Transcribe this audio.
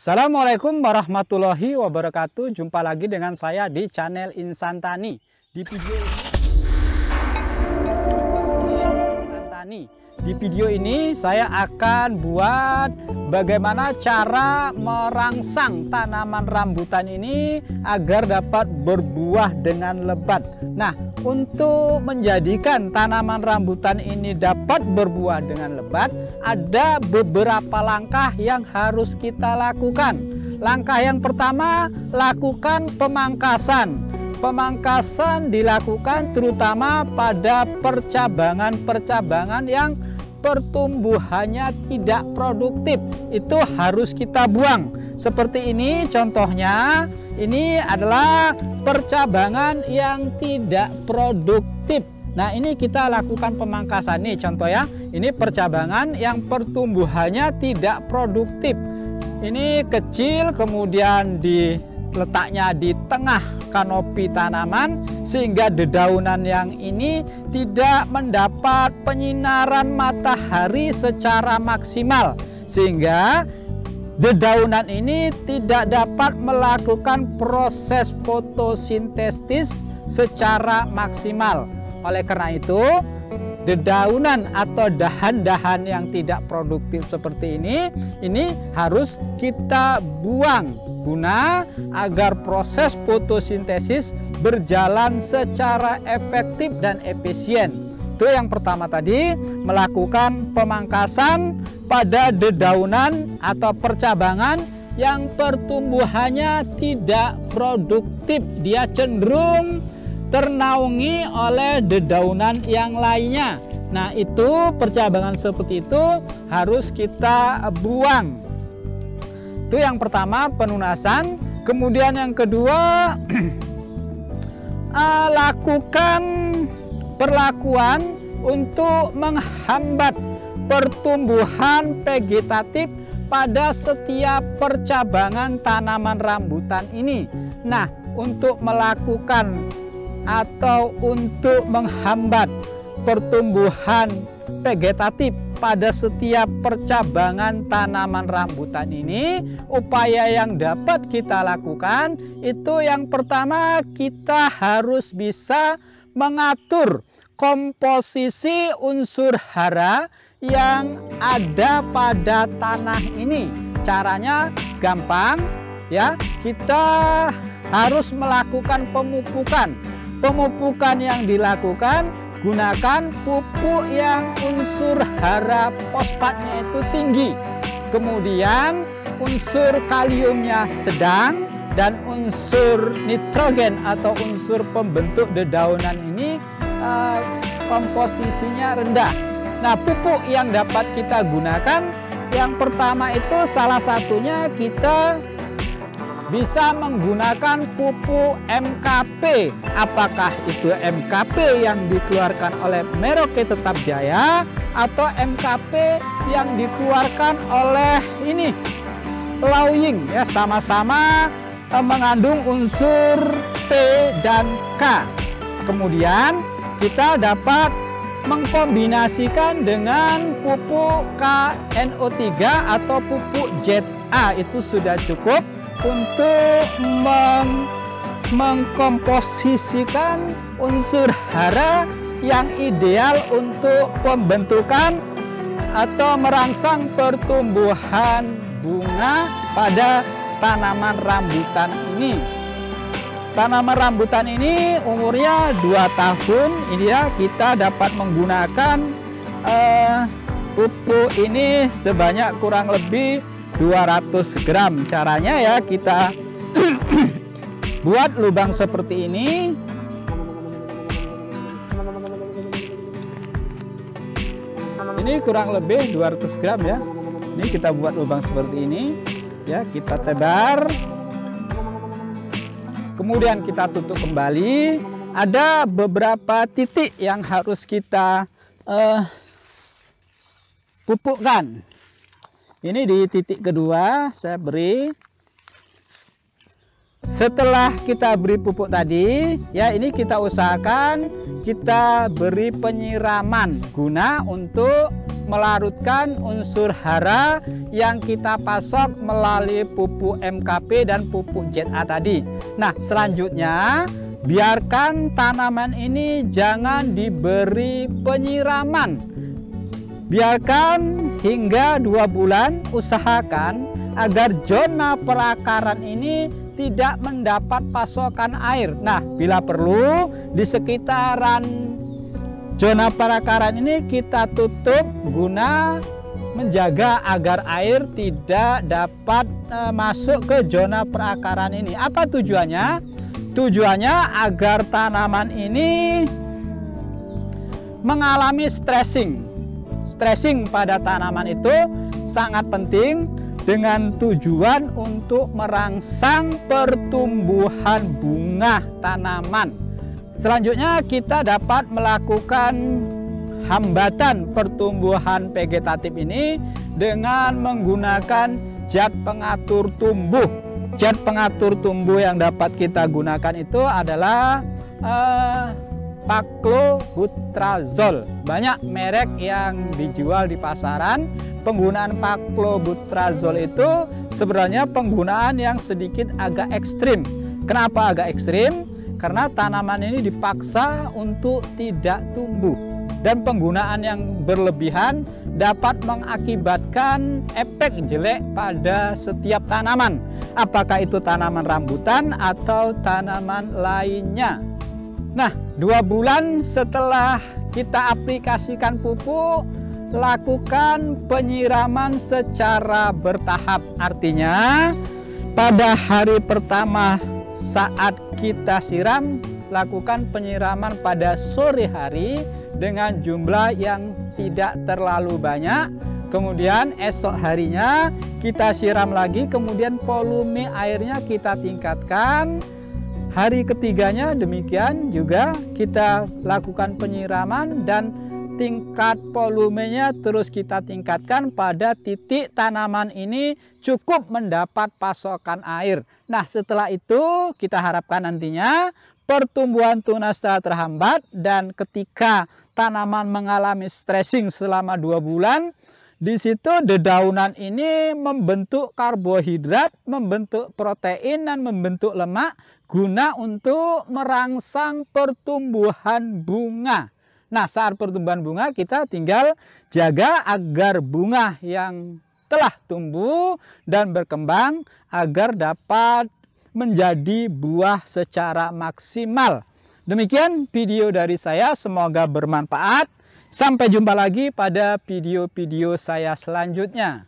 Assalamualaikum warahmatullahi wabarakatuh. Jumpa lagi dengan saya di channel Insan Tani. Di video ini saya akan buat bagaimana cara merangsang tanaman rambutan ini agar dapat berbuah dengan lebat. Nah, untuk menjadikan tanaman rambutan ini dapat berbuah dengan lebat, ada beberapa langkah yang harus kita lakukan. Langkah yang pertama, lakukan pemangkasan. Pemangkasan dilakukan terutama pada percabangan-percabangan yang pertumbuhannya tidak produktif. Itu harus kita buang. Seperti ini contohnya, ini adalah percabangan yang tidak produktif. Nah, ini kita lakukan pemangkasan nih contoh ya. Ini percabangan yang pertumbuhannya tidak produktif. Ini kecil, kemudian letaknya di tengah kanopi tanaman sehingga dedaunan yang ini tidak mendapat penyinaran matahari secara maksimal, sehingga dedaunan ini tidak dapat melakukan proses fotosintesis secara maksimal. Oleh karena itu, dedaunan atau dahan-dahan yang tidak produktif seperti ini harus kita buang guna agar proses fotosintesis berjalan secara efektif dan efisien. Itu yang pertama tadi, melakukan pemangkasan pada dedaunan atau percabangan yang pertumbuhannya tidak produktif. Dia cenderung ternaungi oleh dedaunan yang lainnya. Nah, itu percabangan seperti itu harus kita buang. Itu yang pertama, penunasan. Kemudian yang kedua, lakukan perlakuan untuk menghambat pertumbuhan vegetatif pada setiap percabangan tanaman rambutan ini. Nah, untuk melakukan atau untuk menghambat pertumbuhan vegetatif pada setiap percabangan tanaman rambutan ini, upaya yang dapat kita lakukan itu yang pertama, kita harus bisa mengatur komposisi unsur hara yang ada pada tanah ini. Caranya gampang ya, kita harus melakukan pemupukan. Pemupukan yang dilakukan, gunakan pupuk yang unsur hara fosfatnya itu tinggi, kemudian unsur kaliumnya sedang, dan unsur nitrogen atau unsur pembentuk dedaunan ini komposisinya rendah. Nah, pupuk yang dapat kita gunakan, yang pertama itu salah satunya kita bisa menggunakan pupuk MKP. Apakah itu MKP yang dikeluarkan oleh Merauke Tetap Jaya atau MKP yang dikeluarkan oleh ini Lauying ya, sama-sama mengandung unsur P dan K. Kemudian kita dapat mengkombinasikan dengan pupuk KNO3 atau pupuk ZA, itu sudah cukup untuk mengkomposisikan unsur hara yang ideal untuk pembentukan atau merangsang pertumbuhan bunga pada tanaman rambutan ini. Tanaman rambutan ini umurnya 2 tahun. Ini ya, kita dapat menggunakan pupuk ini sebanyak kurang lebih 200 gram. Caranya ya, kita buat lubang seperti ini. Ini kurang lebih 200 gram ya. Ini kita buat lubang seperti ini ya, kita tebar. Kemudian kita tutup kembali. Ada beberapa titik yang harus kita pupukkan. Ini di titik kedua saya beri Setelah kita beri pupuk tadi, ya ini kita usahakan kita beri penyiraman guna untuk melarutkan unsur hara yang kita pasok melalui pupuk MKP dan pupuk ZA tadi. Nah, selanjutnya biarkan tanaman ini jangan diberi penyiraman. Biarkan hingga 2 bulan, usahakan agar zona perakaran ini tidak mendapat pasokan air. Nah, bila perlu di sekitaran zona perakaran ini kita tutup guna menjaga agar air tidak dapat masuk ke zona perakaran ini. Apa tujuannya? Tujuannya agar tanaman ini mengalami stressing. Stressing pada tanaman itu sangat penting dengan tujuan untuk merangsang pertumbuhan bunga tanaman. Selanjutnya kita dapat melakukan hambatan pertumbuhan vegetatif ini dengan menggunakan zat pengatur tumbuh. Zat pengatur tumbuh yang dapat kita gunakan itu adalah Paclobutrazol. Banyak merek yang dijual di pasaran. Penggunaan Paclobutrazol itu sebenarnya penggunaan yang sedikit agak ekstrim. Kenapa agak ekstrim? Karena tanaman ini dipaksa untuk tidak tumbuh. Dan penggunaan yang berlebihan dapat mengakibatkan efek jelek pada setiap tanaman. Apakah itu tanaman rambutan atau tanaman lainnya. Nah, 2 bulan setelah kita aplikasikan pupuk, lakukan penyiraman secara bertahap. Artinya pada hari pertama saat kita siram, lakukan penyiraman pada sore hari dengan jumlah yang tidak terlalu banyak. Kemudian esok harinya kita siram lagi, kemudian volume airnya kita tingkatkan. Hari ketiganya demikian juga kita lakukan penyiraman dan tingkat volumenya terus kita tingkatkan pada titik tanaman ini cukup mendapat pasokan air. Nah, setelah itu kita harapkan nantinya pertumbuhan tunas setelah terhambat, dan ketika tanaman mengalami stressing selama 2 bulan, di situ dedaunan ini membentuk karbohidrat, membentuk protein, dan membentuk lemak guna untuk merangsang pertumbuhan bunga. Nah, saat pertumbuhan bunga kita tinggal jaga agar bunga yang telah tumbuh dan berkembang agar dapat menjadi buah secara maksimal. Demikian video dari saya, semoga bermanfaat. Sampai jumpa lagi pada video-video saya selanjutnya.